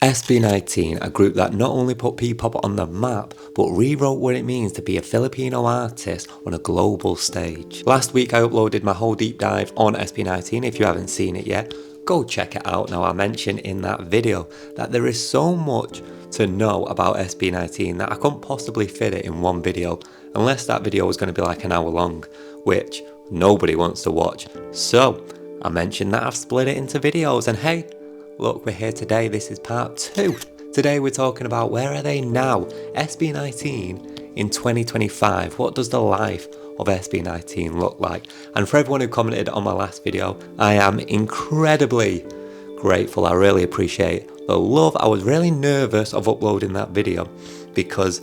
SB19, a group that not only put PPop on the map, but rewrote what it means to be a Filipino artist on a global stage. Last week I uploaded my whole deep dive on SB19. If you haven't seen it yet, go check it out. Now, I mentioned in that video that there is so much to know about SB19 that I couldn't possibly fit it in one video, unless that video was going to be like an hour long, which nobody wants to watch. So I mentioned that I've split it into videos, and hey, look, we're here today. This is part 2. Today we're talking about where are they now? SB19 in 2025. What does the life of SB19 look like? And for everyone who commented on my last video, I am incredibly grateful. I really appreciate the love. I was really nervous of uploading that video because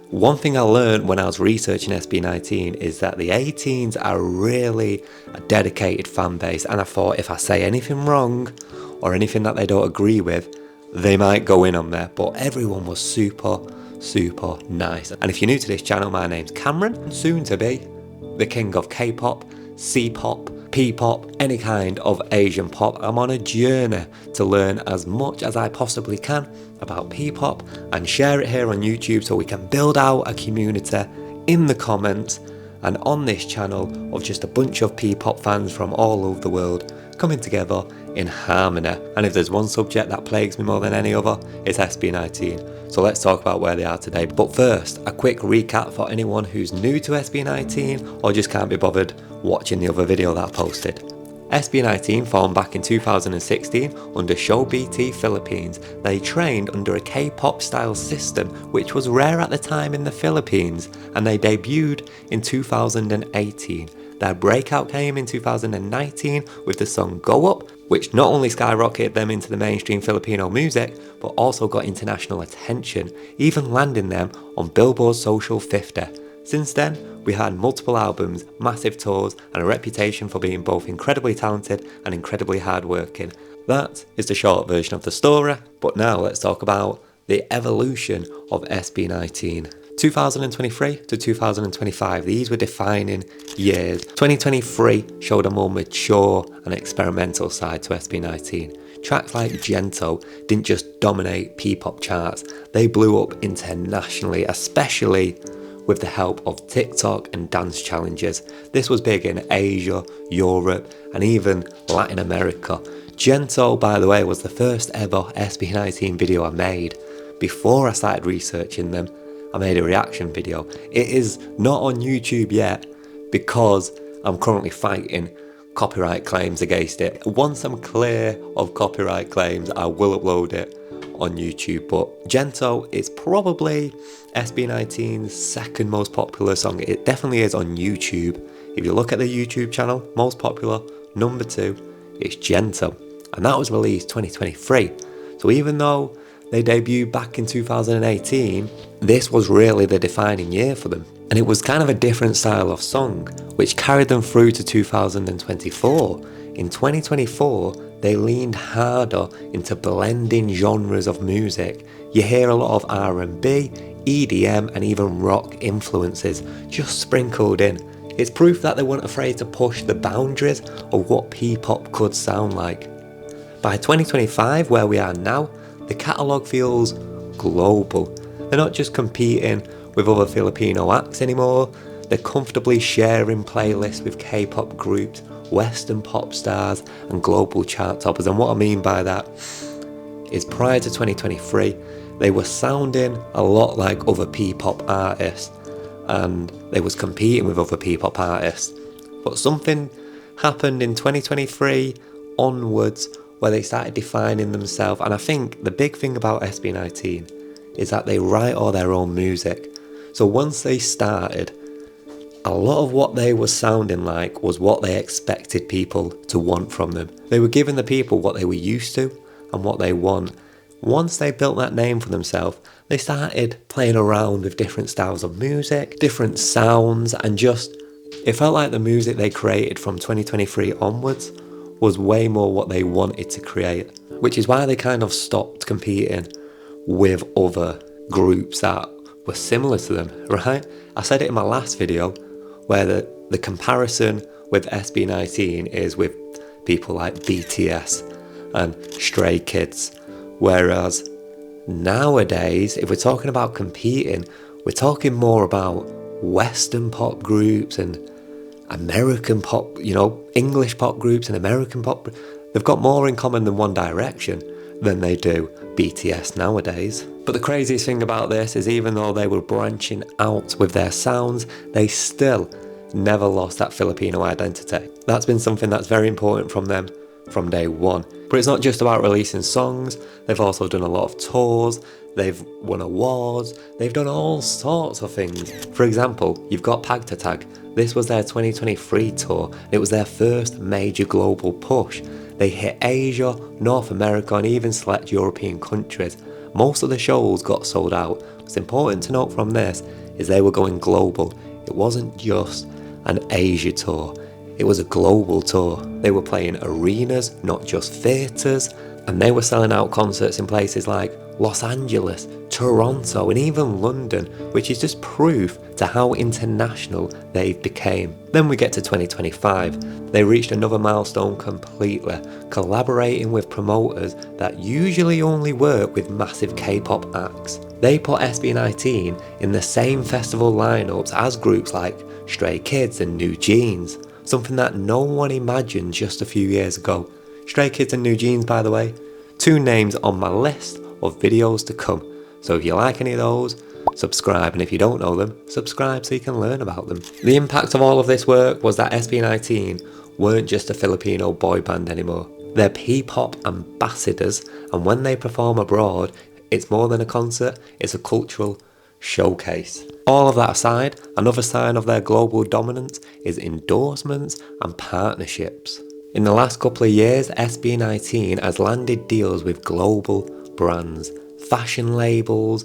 one thing I learned when I was researching SB19 is that the 18s are really a dedicated fan base, and I thought if I say anything wrong or anything that they don't agree with, they might go in on there. But everyone was super nice. And if you're new to this channel, my name's Cameron, soon to be the king of K-pop, C-pop, P-pop, any kind of Asian pop. I'm on a journey to learn as much as I possibly can about P-pop and share it here on YouTube so we can build out a community in the comments and on this channel of just a bunch of P-pop fans from all over the world coming together in harmony. And if there's one subject that plagues me more than any other, it's SB19. So let's talk about where they are today. But first, a quick recap for anyone who's new to SB19 or just can't be bothered watching the other video that I posted. SB19 formed back in 2016 under Show BT Philippines. They trained under a K-pop style system which was rare at the time in the Philippines, and they debuted in 2018. Their breakout came in 2019 with the song Go Up, which not only skyrocketed them into the mainstream Filipino music, but also got international attention, even landing them on Billboard's Social 50. Since then, we had multiple albums, massive tours, and a reputation for being both incredibly talented and incredibly hardworking. That is the short version of the story, but now let's talk about the evolution of SB19. 2023 to 2025, these were defining years. 2023 showed a more mature and experimental side to SB19. Tracks like Gento didn't just dominate P-pop charts, they blew up internationally, especially with the help of TikTok and dance challenges. This was big in Asia, Europe, and even Latin America. Gento, by the way, was the first ever SB19 video I made. Before I started researching them, I made a reaction video. It is not on YouTube yet because I'm currently fighting copyright claims against it. Once I'm clear of copyright claims, I will upload it on YouTube. But Gento is probably SB19's second most popular song. It definitely is on YouTube. If you look at the YouTube channel, most popular, number 2, it's Gento. And that was released 2023. So even though they debuted back in 2018, this was really the defining year for them. And it was kind of a different style of song, which carried them through to 2024. In 2024, they leaned harder into blending genres of music. You hear a lot of R&B, EDM, and even rock influences just sprinkled in. It's proof that they weren't afraid to push the boundaries of what P-pop could sound like. By 2025, where we are now, the catalogue feels global. They're not just competing with other Filipino acts anymore, they're comfortably sharing playlists with K-pop groups, Western pop stars, and global chart toppers. And what I mean by that is prior to 2023, they were sounding a lot like other P-pop artists, and they was competing with other P-pop artists. But something happened in 2023 onwards where they started defining themselves. And I think the big thing about SB19 is that they write all their own music. So once they started, a lot of what they were sounding like was what they expected people to want from them. They were giving the people what they were used to and what they want. Once they built that name for themselves, they started playing around with different styles of music, different sounds, and just, it felt like the music they created from 2023 onwards was way more what they wanted to create, which is why they kind of stopped competing with other groups that were similar to them, right? I said it in my last video where the comparison with SB19 is with people like BTS and Stray Kids, whereas Nowadays, if we're talking about competing, we're talking more about Western pop groups and American pop, English pop groups and American pop. They've got more in common than One Direction than they do BTS nowadays. But the craziest thing about this is even though they were branching out with their sounds, they still never lost that Filipino identity. That's been something that's very important from them from day one. But it's not just about releasing songs, they've also done a lot of tours, they've won awards, they've done all sorts of things. For example, you've got Pagtatag. This was their 2023 tour. It was their first major global push. They hit Asia, North America and even select European countries. Most of the shows got sold out. What's important to note from this is they were going global. It wasn't just an Asia tour. It was a global tour. They were playing arenas, not just theatres, and they were selling out concerts in places like Los Angeles, Toronto and even London, which is just proof to how international they became. Then we get to 2025. They reached another milestone completely, collaborating with promoters that usually only work with massive K-pop acts. They put SB19 in the same festival lineups as groups like Stray Kids and New Jeans, something that no one imagined just a few years ago. Stray Kids and New Jeans, by the way, 2 names on my list of videos to come. So if you like any of those, subscribe, and if you don't know them, subscribe so you can learn about them. The impact of all of this work was that SB19 weren't just a Filipino boy band anymore. They're PPop ambassadors, and when they perform abroad, it's more than a concert, it's a cultural showcase. All of that aside, another sign of their global dominance is endorsements and partnerships. In the last couple of years, SB19 has landed deals with global brands, fashion labels,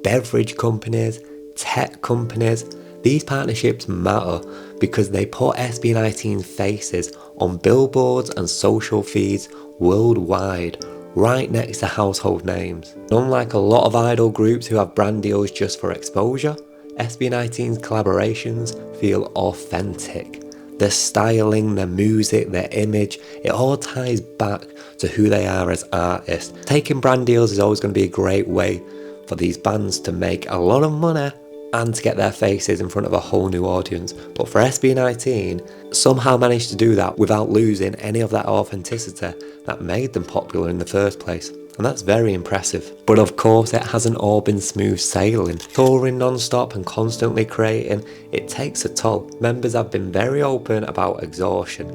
beverage companies, tech companies. These partnerships matter because they put SB19's faces on billboards and social feeds worldwide, right next to household names. Unlike a lot of idol groups who have brand deals just for exposure, SB19's collaborations feel authentic. Their styling, their music, their image, it all ties back to who they are as artists. Taking brand deals is always going to be a great way for these bands to make a lot of money and to get their faces in front of a whole new audience. But for SB19, somehow managed to do that without losing any of that authenticity that made them popular in the first place. And that's very impressive. But of course, it hasn't all been smooth sailing. Touring non-stop and constantly creating, it takes a toll. Members have been very open about exhaustion,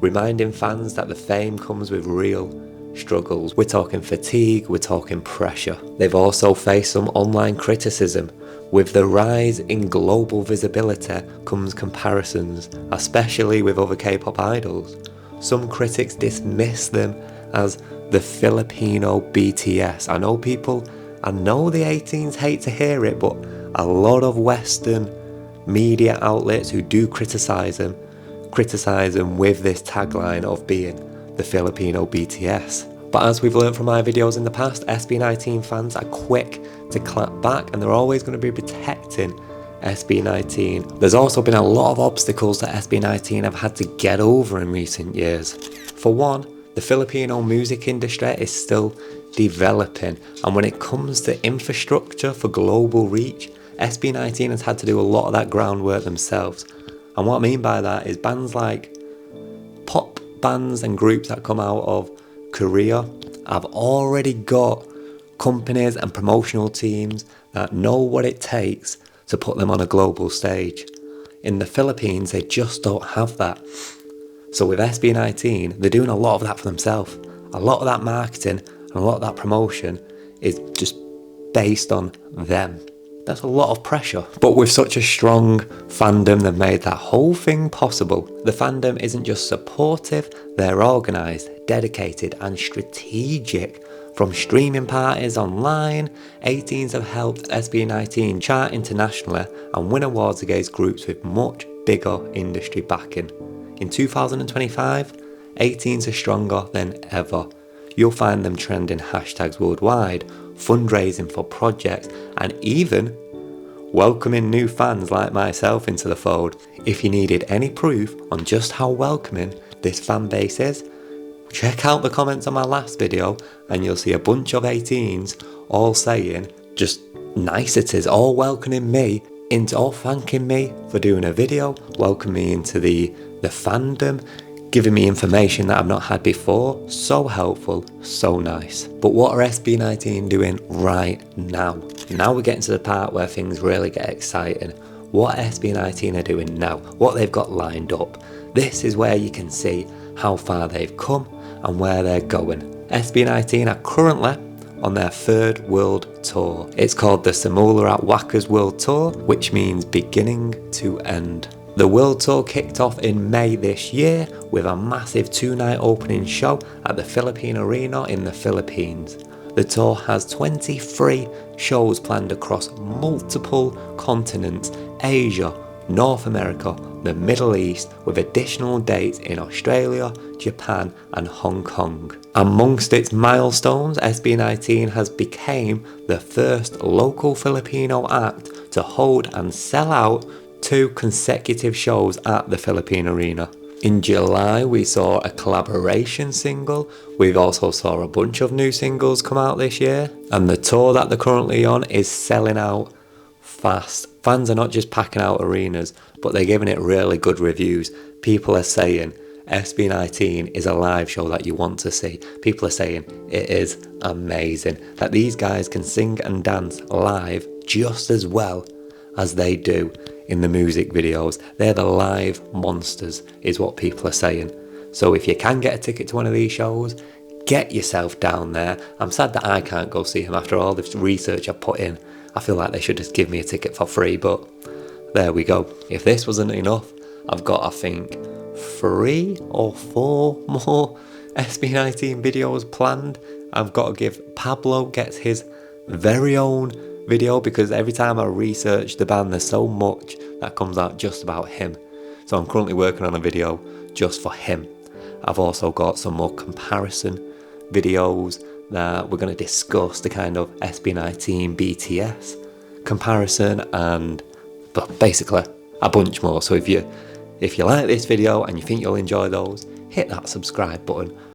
reminding fans that the fame comes with real struggles. We're talking fatigue, we're talking pressure. They've also faced some online criticism. With the rise in global visibility comes comparisons, especially with other K-pop idols. Some critics dismiss them as the Filipino BTS. I know the 18s hate to hear it, but a lot of Western media outlets who do criticize them with this tagline of being the Filipino BTS. But as we've learned from my videos in the past, SB19 fans are quick to clap back and they're always going to be protecting SB19. There's also been a lot of obstacles that SB19 have had to get over in recent years. For one, the Filipino music industry is still developing, and when it comes to infrastructure for global reach, SB19 has had to do a lot of that groundwork themselves. And what I mean by that is bands like pop bands and groups that come out of Korea have already got companies and promotional teams that know what it takes to put them on a global stage. In the Philippines, they just don't have that. So with SB19, they're doing a lot of that for themselves. A lot of that marketing and a lot of that promotion is just based on them. That's a lot of pressure. But with such a strong fandom, they've made that whole thing possible. The fandom isn't just supportive, they're organised, dedicated and strategic. From streaming parties online, 18s have helped SB19 chart internationally and win awards against groups with much bigger industry backing. In 2025, 18s are stronger than ever. You'll find them trending hashtags worldwide, fundraising for projects, and even welcoming new fans like myself into the fold. If you needed any proof on just how welcoming this fan base is, check out the comments on my last video and you'll see a bunch of 18s all saying just niceties, all welcoming me into, all thanking me for doing a video, welcoming me into the fandom, giving me information that I've not had before. So helpful, so nice. But what are SB19 doing right now? Now we're getting to the part where things really get exciting. What SB19 are doing now, what they've got lined up. This is where you can see how far they've come and where they're going. SB19 are currently on their third world tour. It's called the Simula at Wakas World Tour, which means beginning to end. The world tour kicked off in May this year with a massive 2-night opening show at the Filipino Arena in the Philippines. The tour has 23 shows planned across multiple continents: Asia, North America, the Middle East, with additional dates in Australia, Japan and Hong Kong. Amongst its milestones, SB19 has become the first local Filipino act to hold and sell out 2 consecutive shows at the Filipino Arena. In July we saw a collaboration single. We've also saw a bunch of new singles come out this year, and the tour that they're currently on is selling out fast. Fans are not just packing out arenas, but they're giving it really good reviews. People are saying SB19 is a live show that you want to see. People are saying it is amazing, that these guys can sing and dance live just as well as they do in the music videos. They're the live monsters, is what people are saying. So if you can get a ticket to one of these shows, get yourself down there. I'm sad that I can't go see him after all this research I put in. I feel like they should just give me a ticket for free, but there we go. If this wasn't enough, I've got, I think, 3 or 4 more SB19 videos planned. I've got to give Pablo gets his very own video, because every time I research the band there's so much that comes out just about him. So I'm currently working on a video just for him. I've also got some more comparison videos that we're going to discuss the kind of SB19 BTS comparison, and but basically a bunch more. So if you like this video and you think you'll enjoy those, hit that subscribe button.